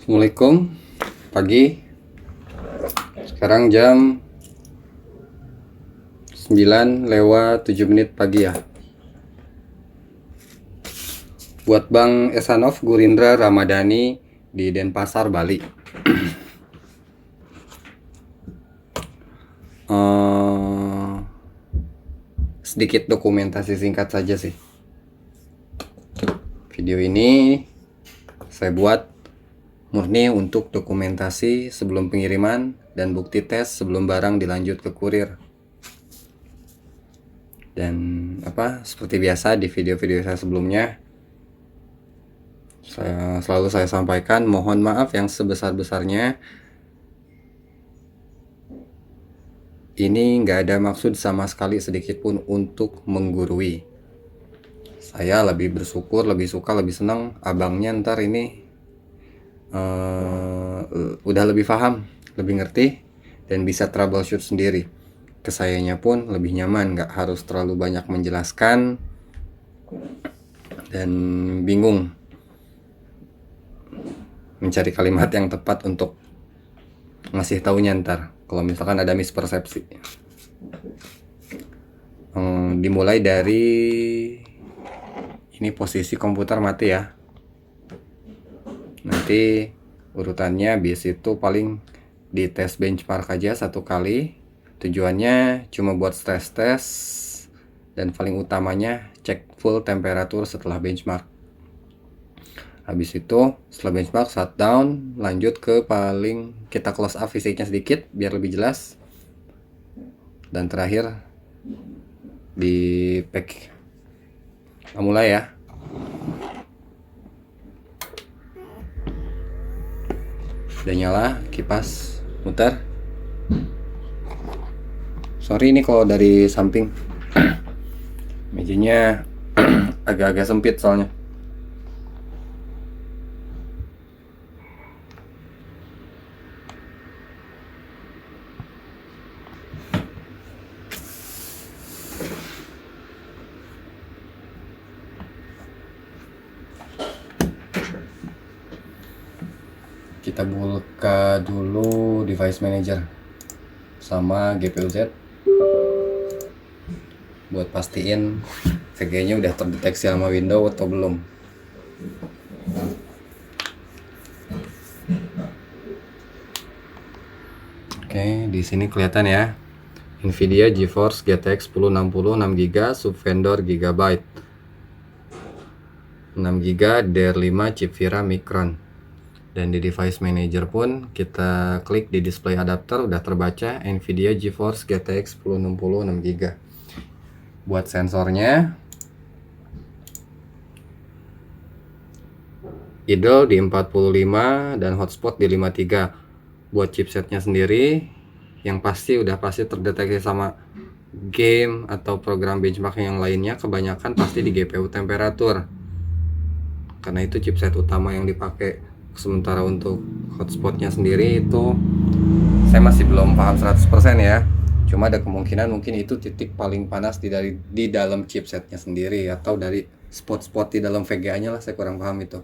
Assalamualaikum, pagi. Sekarang jam 9:07 pagi ya. Buat Bang Esanov Gurindra Ramadhani di Denpasar, Bali. Sedikit dokumentasi singkat saja sih. Video ini saya buat murni untuk dokumentasi sebelum pengiriman dan bukti tes sebelum barang dilanjut ke kurir. Dan seperti biasa di video-video saya sebelumnya, selalu saya sampaikan mohon maaf yang sebesar-besarnya. Ini nggak ada maksud sama sekali sedikit pun untuk menggurui. Saya lebih bersyukur, lebih suka, lebih senang abangnya ntar ini udah lebih paham, lebih ngerti, dan bisa troubleshoot sendiri. Kesayanya pun lebih nyaman, nggak harus terlalu banyak menjelaskan dan bingung mencari kalimat yang tepat untuk ngasih taunya ntar kalau misalkan ada mispersepsi. Dimulai dari ini posisi komputer mati ya. Nanti urutannya bias itu paling di tes benchmark aja satu kali. Tujuannya cuma buat stress test dan paling utamanya cek full temperatur setelah benchmark. Habis itu setelah benchmark shutdown, lanjut ke paling kita close up fisiknya sedikit biar lebih jelas. Dan terakhir di pack. Mulai ya. Udah nyala kipas, muter. Sorry ini kalau dari samping mejanya agak-agak sempit soalnya. Kita buka dulu device manager sama GPU-Z buat pastiin VGA-nya udah terdeteksi sama Windows atau belum. Oke, di sini kelihatan ya. Nvidia GeForce GTX 1060 6GB subvendor Gigabyte. 6GB DDR5 chip Vira Micron. Dan di device manager pun kita klik di display adapter udah terbaca Nvidia GeForce GTX 1060 6GB. Buat sensornya idle di 45 dan hotspot di 53. Buat chipsetnya sendiri yang udah pasti terdeteksi sama game atau program benchmark yang lainnya, kebanyakan pasti di GPU temperatur. Karena itu chipset utama yang dipakai. Sementara untuk hotspotnya sendiri itu saya masih belum paham 100% ya. Cuma ada kemungkinan mungkin itu titik paling panas di dalam chipsetnya sendiri atau dari spot-spot di dalam VGA-nya lah, saya kurang paham itu.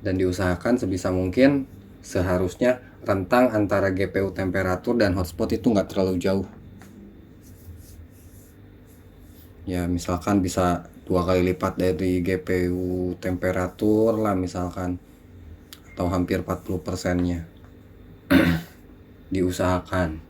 Dan diusahakan sebisa mungkin seharusnya rentang antara GPU temperatur dan hotspot itu nggak terlalu jauh. Ya misalkan bisa 2 kali lipat dari GPU temperatur lah misalkan, atau hampir 40%-nya. Diusahakan.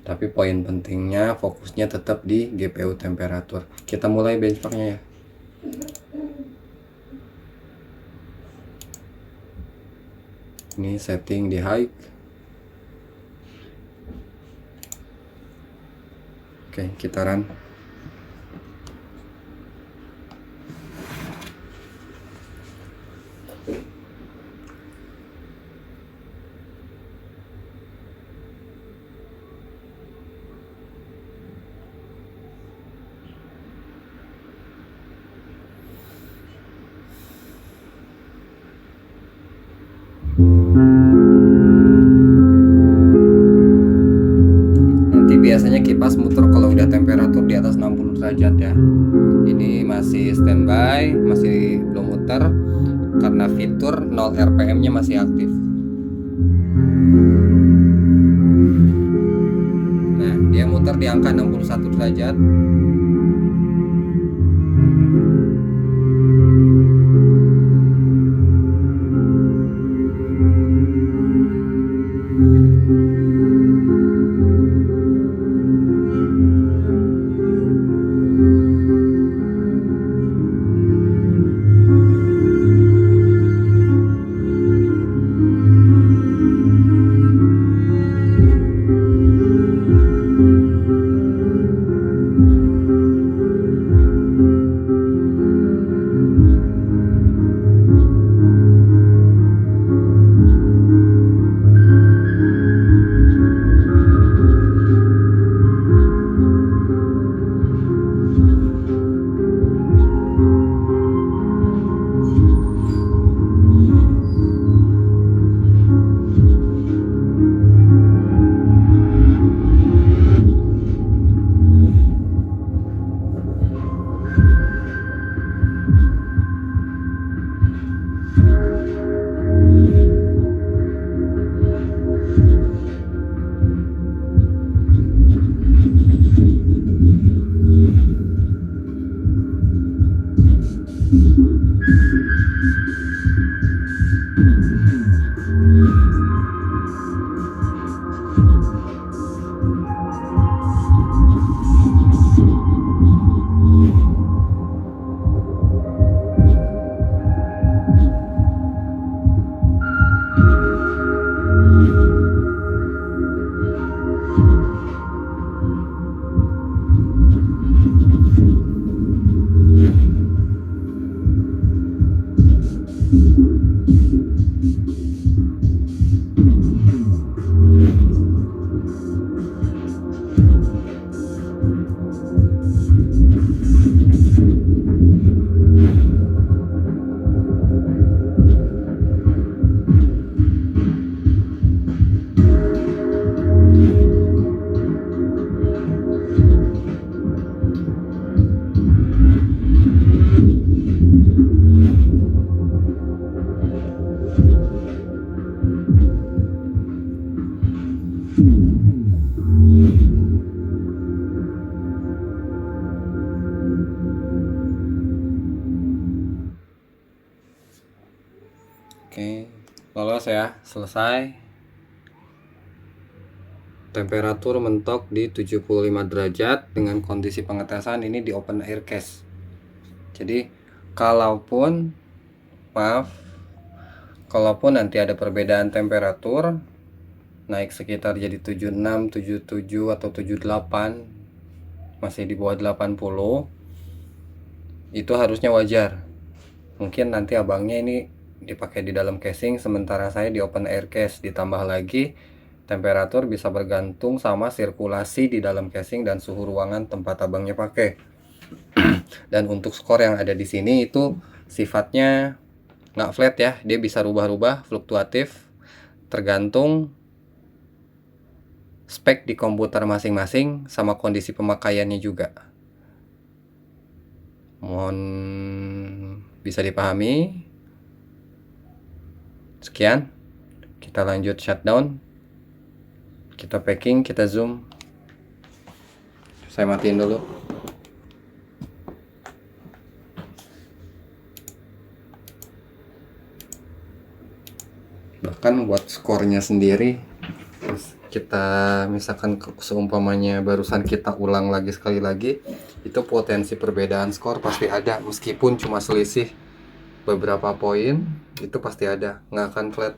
Tapi poin pentingnya fokusnya tetap di GPU temperatur. Kita mulai benchmarknya ya. Ini setting di high. Oke, kita run. Nanti biasanya kipas muter kalau udah temperatur di atas 60 derajat ya. Ini masih standby, masih belum muter karena fitur 0 RPM nya masih aktif. Nah, dia muter di angka 61 derajat. Oke, lolos ya, selesai. Temperatur mentok di 75 derajat dengan kondisi pengetesan ini di open air case. Jadi kalaupun nanti ada perbedaan temperatur naik sekitar jadi 76, 77 atau 78, masih di bawah 80, itu harusnya wajar. Mungkin nanti abangnya ini dipakai di dalam casing, sementara saya di open air case. Ditambah lagi temperatur bisa bergantung sama sirkulasi di dalam casing dan suhu ruangan tempat abangnya pakai. Dan untuk skor yang ada di sini itu sifatnya nggak flat ya, dia bisa rubah-rubah, fluktuatif, tergantung spek di komputer masing-masing sama kondisi pemakaiannya juga. Mohon bisa dipahami. Sekian, kita lanjut shutdown, kita packing, kita zoom. Saya matiin dulu. Bahkan buat skornya sendiri, kita misalkan seumpamanya barusan kita ulang lagi sekali lagi, itu potensi perbedaan skor pasti ada, meskipun cuma selisih beberapa poin, itu pasti ada, nggak akan flat.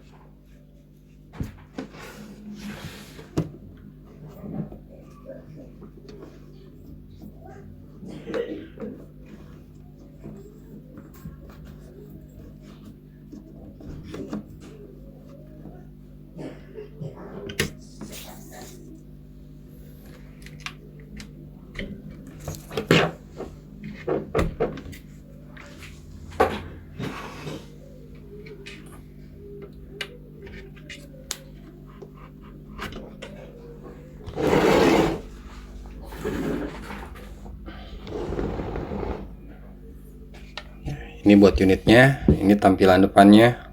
Ini buat unitnya, ini tampilan depannya.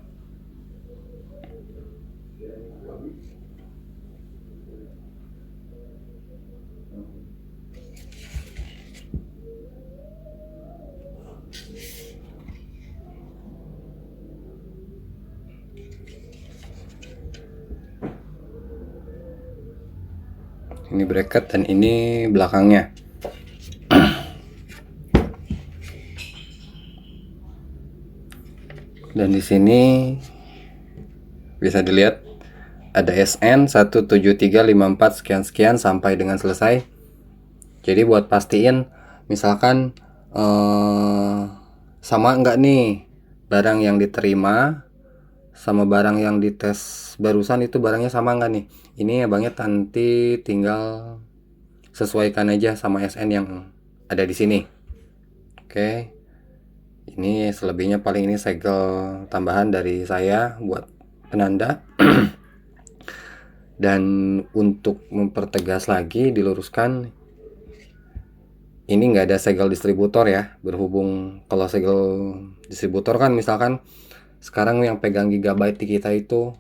Ini bracket dan ini belakangnya. Dan di sini bisa dilihat ada SN 17354 sekian-sekian sampai dengan selesai. Jadi buat pastiin misalkan sama enggak nih barang yang diterima sama barang yang dites barusan, itu barangnya sama enggak nih. Ini abangnya nanti tinggal sesuaikan aja sama SN yang ada di sini. Oke. Ini selebihnya paling ini segel tambahan dari saya buat penanda. Dan untuk mempertegas lagi, diluruskan, ini nggak ada segel distributor ya. Berhubung kalau segel distributor kan misalkan sekarang yang pegang gigabyte di kita itu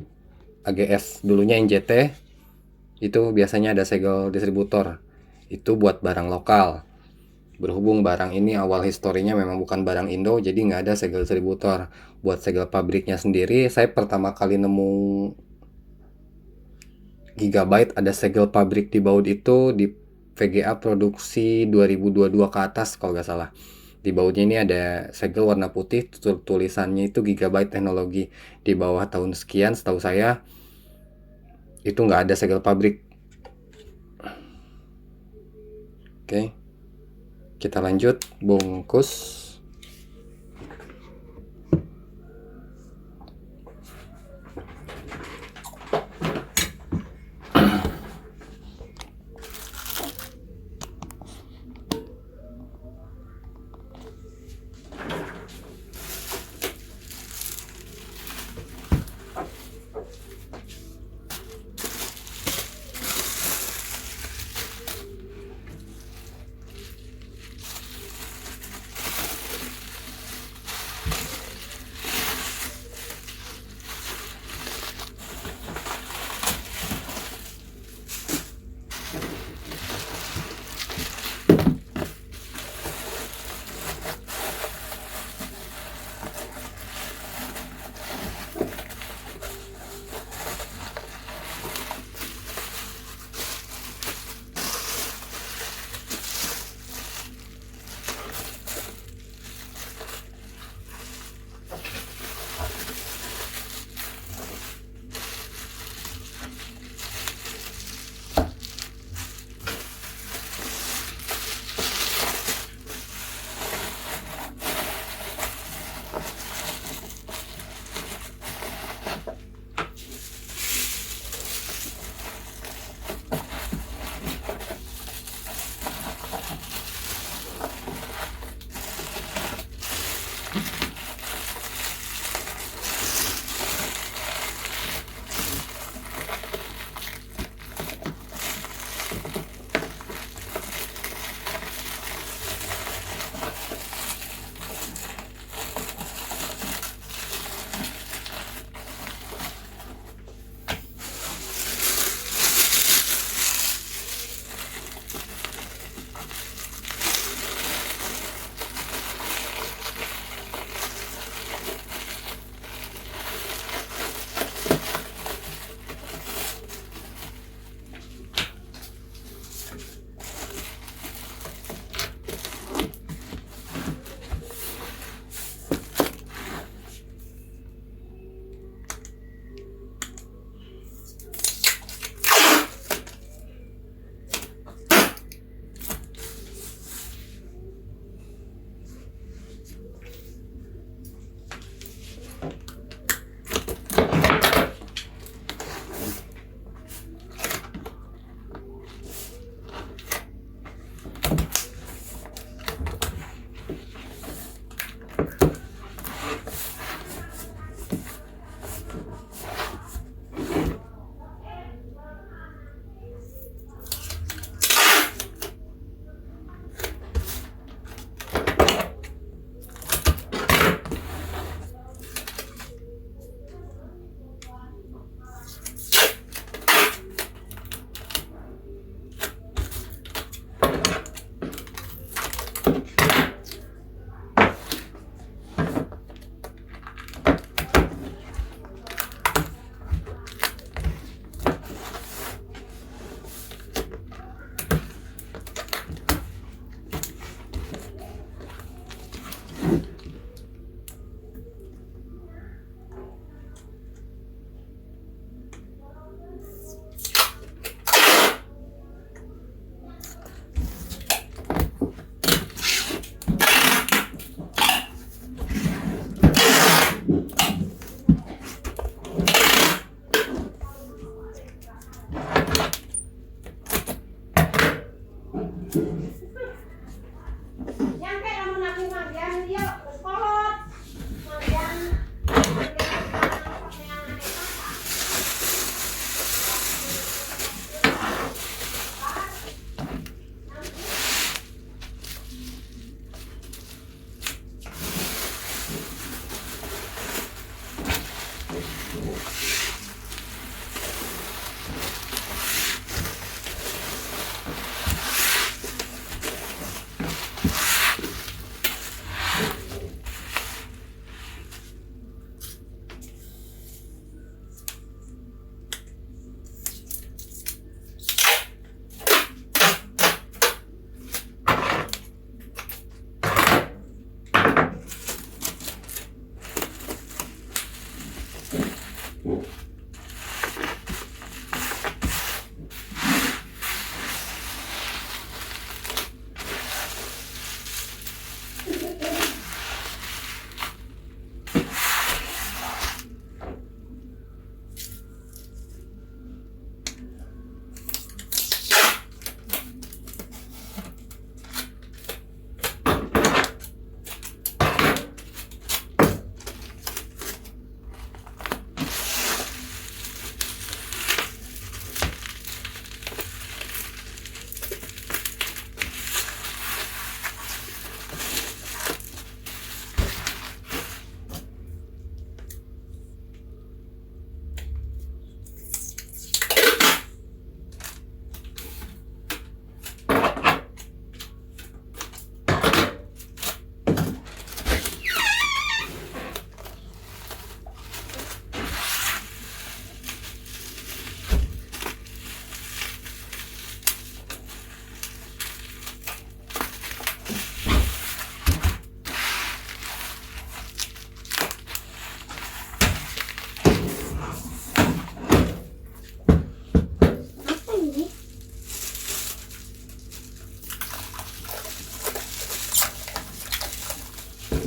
AGS, dulunya NJT, itu biasanya ada segel distributor. Itu buat barang lokal. Berhubung barang ini awal historinya memang bukan barang Indo, jadi nggak ada segel distributor. Buat segel pabriknya sendiri, saya pertama kali nemu gigabyte ada segel pabrik di baut itu di VGA produksi 2022 ke atas kalau nggak salah. Di bautnya ini ada segel warna putih, tulisannya itu gigabyte teknologi. Di bawah tahun sekian setahu saya itu nggak ada segel pabrik. Oke, kita lanjut bungkus.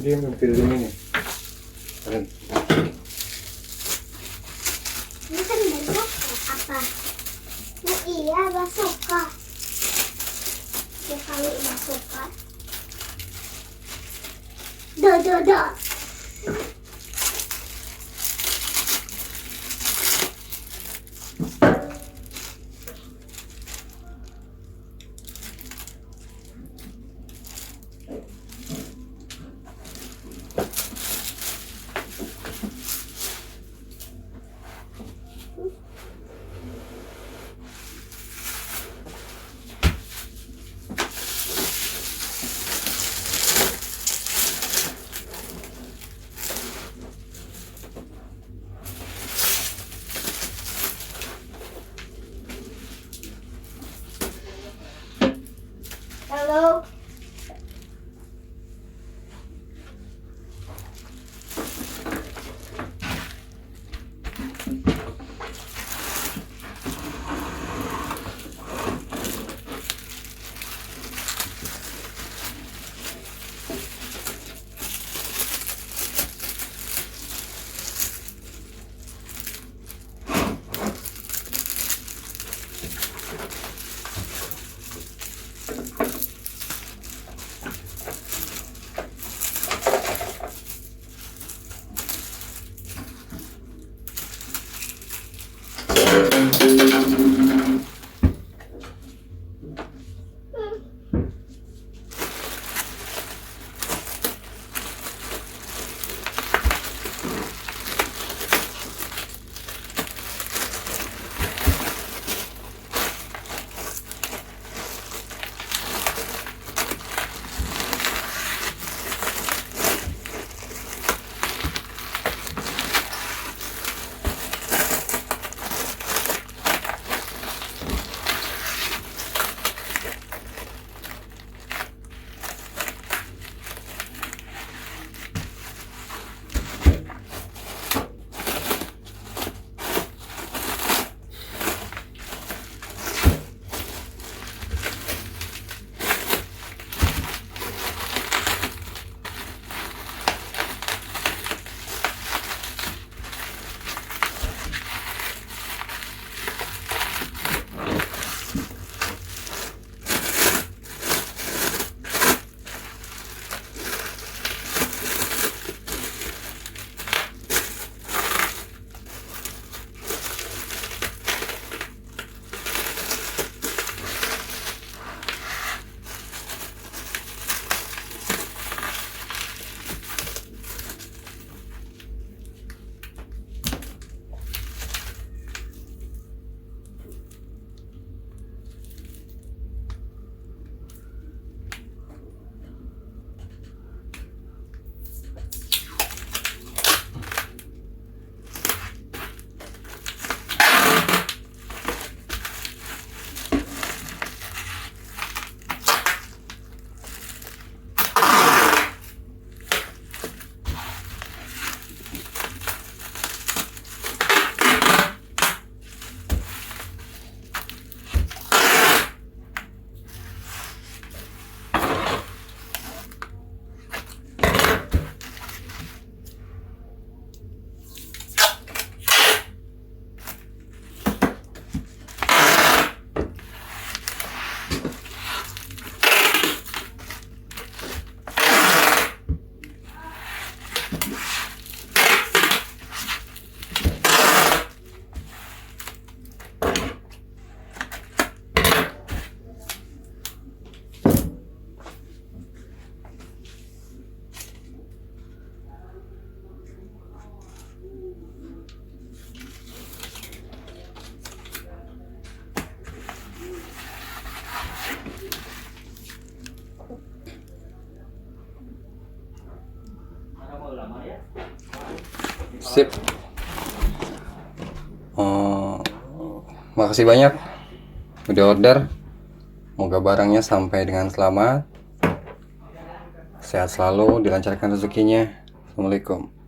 Dia film ini. Keren. Ini kan besok apa? Nah, iya basuka. Ya kali basuka. Do. Halo. Sip. Oh, makasih banyak udah order. Semoga barangnya sampai dengan selamat. Sehat selalu, dilancarkan rezekinya. Assalamualaikum.